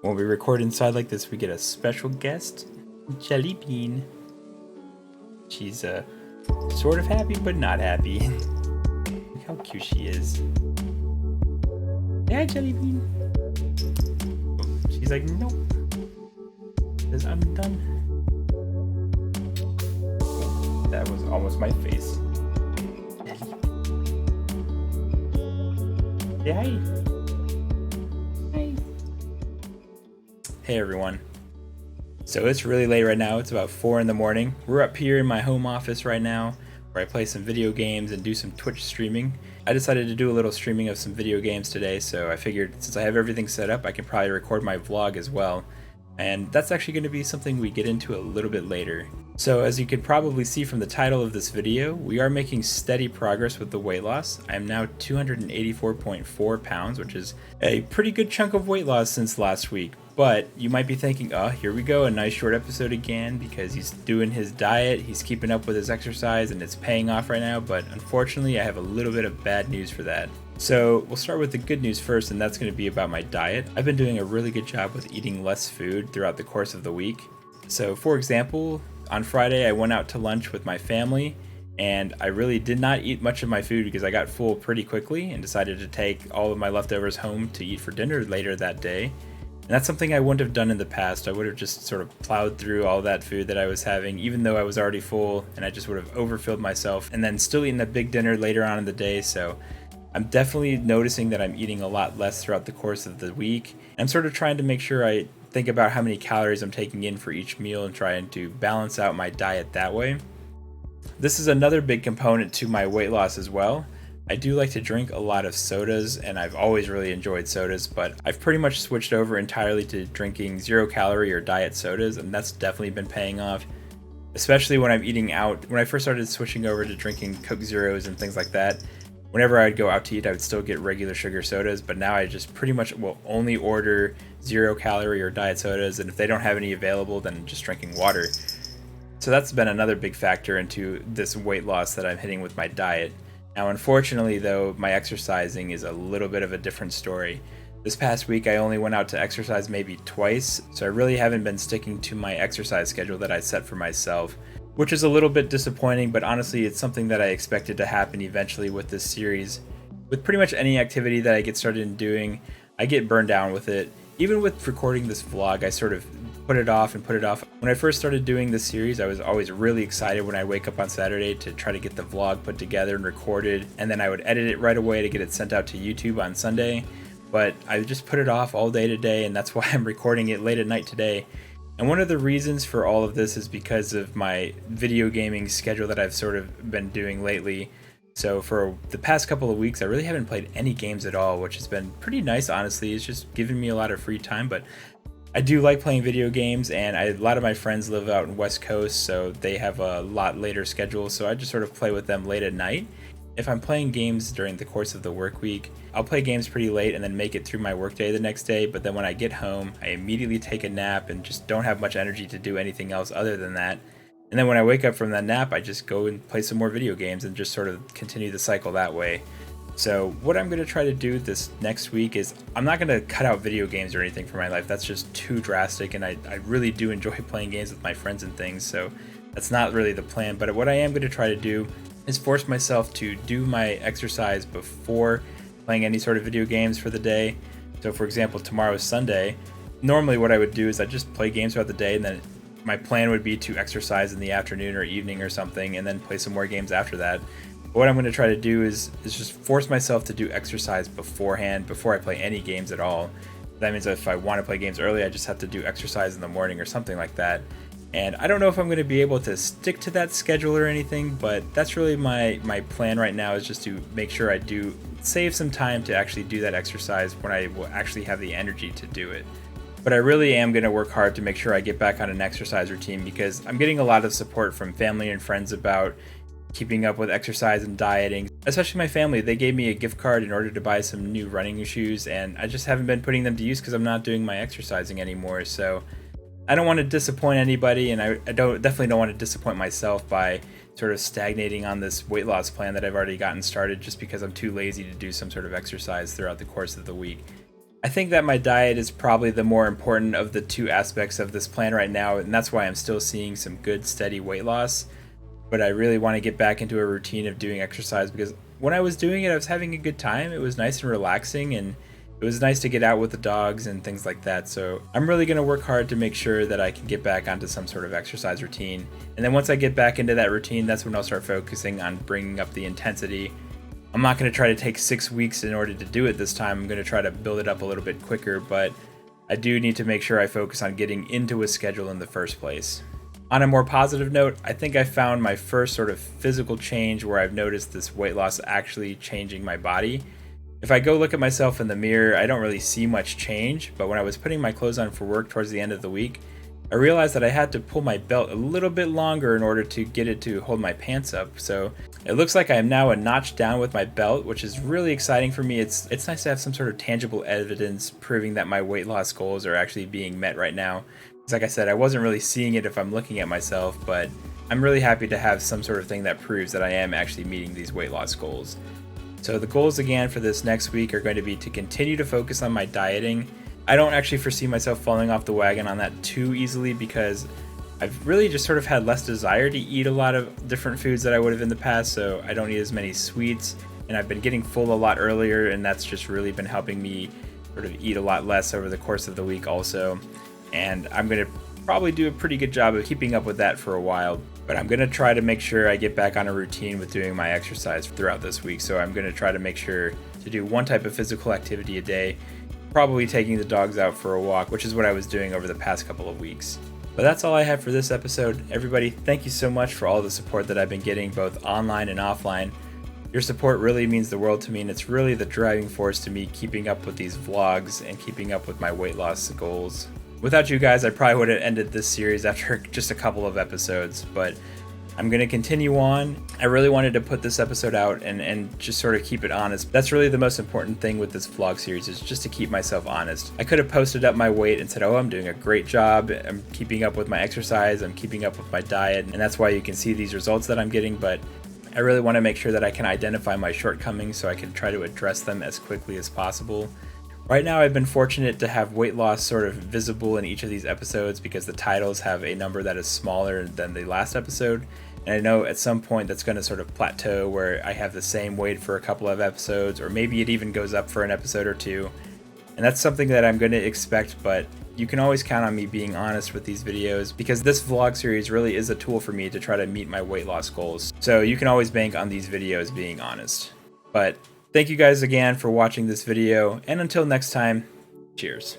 When we record inside like this, we get a special guest, Jelly Bean. She's sort of happy, but not happy. Look how cute she is. Yeah, Jelly Bean. She's like, nope. Says, I'm done. That was almost my face. Say hi. Hi. Hey everyone. So it's really late right now. It's about 4 in the morning. We're up here in my home office right now where I play some video games and do some Twitch streaming. I decided to do a little streaming of some video games today, so I figured since I have everything set up, I can probably record my vlog as well. And that's actually going to be something we get into a little bit later. So as you can probably see from the title of this video, we are making steady progress with the weight loss. I am now 284.4 pounds, which is a pretty good chunk of weight loss since last week. But you might be thinking, oh, here we go, a nice short episode again, because he's doing his diet, he's keeping up with his exercise, and it's paying off right now. But unfortunately, I have a little bit of bad news for that. So we'll start with the good news first, and that's going to be about my diet. I've been doing a really good job with eating less food throughout the course of the week. So for example, on Friday I went out to lunch with my family, and I really did not eat much of my food because I got full pretty quickly and decided to take all of my leftovers home to eat for dinner later that day. And that's something I wouldn't have done in the past. I would have just sort of plowed through all that food that I was having, even though I was already full, and I just would have overfilled myself and then still eaten a big dinner later on in the day. So I'm definitely noticing that I'm eating a lot less throughout the course of the week. I'm sort of trying to make sure I think about how many calories I'm taking in for each meal and trying to balance out my diet that way. This is another big component to my weight loss as well. I do like to drink a lot of sodas, and I've always really enjoyed sodas, but I've pretty much switched over entirely to drinking 0-calorie or diet sodas, and that's definitely been paying off, especially when I'm eating out. When I first started switching over to drinking Coke Zeros and things like that, whenever I'd go out to eat, I would still get regular sugar sodas, but now I just pretty much will only order 0-calorie or diet sodas, and if they don't have any available, then just drinking water. So that's been another big factor into this weight loss that I'm hitting with my diet. Now, unfortunately, though, my exercising is a little bit of a different story. This past week, I only went out to exercise maybe twice, so I really haven't been sticking to my exercise schedule that I set for myself, which is a little bit disappointing, but honestly, it's something that I expected to happen eventually with this series. With pretty much any activity that I get started in doing, I get burned down with it. Even with recording this vlog, I sort of put it off. When I first started doing this series, I was always really excited when I wake up on Saturday to try to get the vlog put together and recorded, and then I would edit it right away to get it sent out to YouTube on Sunday. But I just put it off all day today, and that's why I'm recording it late at night today. And one of the reasons for all of this is because of my video gaming schedule that I've sort of been doing lately. So for the past couple of weeks, I really haven't played any games at all, which has been pretty nice, honestly. It's just given me a lot of free time, but I do like playing video games, and a lot of my friends live out in West Coast, so they have a lot later schedule, so I just sort of play with them late at night. If I'm playing games during the course of the work week, I'll play games pretty late and then make it through my workday the next day, but then when I get home, I immediately take a nap and just don't have much energy to do anything else other than that. And then when I wake up from that nap, I just go and play some more video games and just sort of continue the cycle that way. So what I'm going to try to do this next week is I'm not going to cut out video games or anything from my life. That's just too drastic, and I really do enjoy playing games with my friends and things, so that's not really the plan. But what I am going to try to do is force myself to do my exercise before playing any sort of video games for the day. So for example, tomorrow is Sunday. Normally what I would do is I just play games throughout the day, and then my plan would be to exercise in the afternoon or evening or something, and then play some more games after that. What I'm going to try to do is just force myself to do exercise beforehand, before I play any games at all. That means that if I want to play games early, I just have to do exercise in the morning or something like that. And I don't know if I'm going to be able to stick to that schedule or anything, but that's really my plan right now, is just to make sure I do save some time to actually do that exercise when I will actually have the energy to do it. But I really am going to work hard to make sure I get back on an exercise routine, because I'm getting a lot of support from family and friends about keeping up with exercise and dieting. Especially my family, they gave me a gift card in order to buy some new running shoes, and I just haven't been putting them to use because I'm not doing my exercising anymore. So I don't want to disappoint anybody, and I definitely don't want to disappoint myself by sort of stagnating on this weight loss plan that I've already gotten started just because I'm too lazy to do some sort of exercise throughout the course of the week. I think that my diet is probably the more important of the two aspects of this plan right now, and that's why I'm still seeing some good steady weight loss. But I really want to get back into a routine of doing exercise because when I was doing it, I was having a good time. It was nice and relaxing, and it was nice to get out with the dogs and things like that. So I'm really going to work hard to make sure that I can get back onto some sort of exercise routine. And then once I get back into that routine, that's when I'll start focusing on bringing up the intensity. I'm not going to try to take 6 weeks in order to do it this time. I'm going to try to build it up a little bit quicker, but I do need to make sure I focus on getting into a schedule in the first place. On a more positive note, I think I found my first sort of physical change where I've noticed this weight loss actually changing my body. If I go look at myself in the mirror, I don't really see much change, but when I was putting my clothes on for work towards the end of the week, I realized that I had to pull my belt a little bit longer in order to get it to hold my pants up. So it looks like I am now a notch down with my belt, which is really exciting for me. It's nice to have some sort of tangible evidence proving that my weight loss goals are actually being met right now. Like I said, I wasn't really seeing it if I'm looking at myself, but I'm really happy to have some sort of thing that proves that I am actually meeting these weight loss goals. So the goals again for this next week are going to be to continue to focus on my dieting. I don't actually foresee myself falling off the wagon on that too easily because I've really just sort of had less desire to eat a lot of different foods that I would have in the past, so I don't eat as many sweets, and I've been getting full a lot earlier, and that's just really been helping me sort of eat a lot less over the course of the week also. And I'm going to probably do a pretty good job of keeping up with that for a while, but I'm going to try to make sure I get back on a routine with doing my exercise throughout this week. So I'm going to try to make sure to do one type of physical activity a day, probably taking the dogs out for a walk, which is what I was doing over the past couple of weeks. But that's all I have for this episode. Everybody, thank you so much for all the support that I've been getting both online and offline. Your support really means the world to me, and it's really the driving force to me keeping up with these vlogs and keeping up with my weight loss goals. Without you guys, I probably would have ended this series after just a couple of episodes, but I'm going to continue on. I really wanted to put this episode out and just sort of keep it honest. That's really the most important thing with this vlog series, is just to keep myself honest. I could have posted up my weight and said, oh, I'm doing a great job. I'm keeping up with my exercise. I'm keeping up with my diet. And that's why you can see these results that I'm getting. But I really want to make sure that I can identify my shortcomings so I can try to address them as quickly as possible. Right now, I've been fortunate to have weight loss sort of visible in each of these episodes because the titles have a number that is smaller than the last episode. And I know at some point that's going to sort of plateau where I have the same weight for a couple of episodes, or maybe it even goes up for an episode or two. And that's something that I'm going to expect, but you can always count on me being honest with these videos because this vlog series really is a tool for me to try to meet my weight loss goals. So you can always bank on these videos being honest. But thank you guys again for watching this video, and until next time, cheers.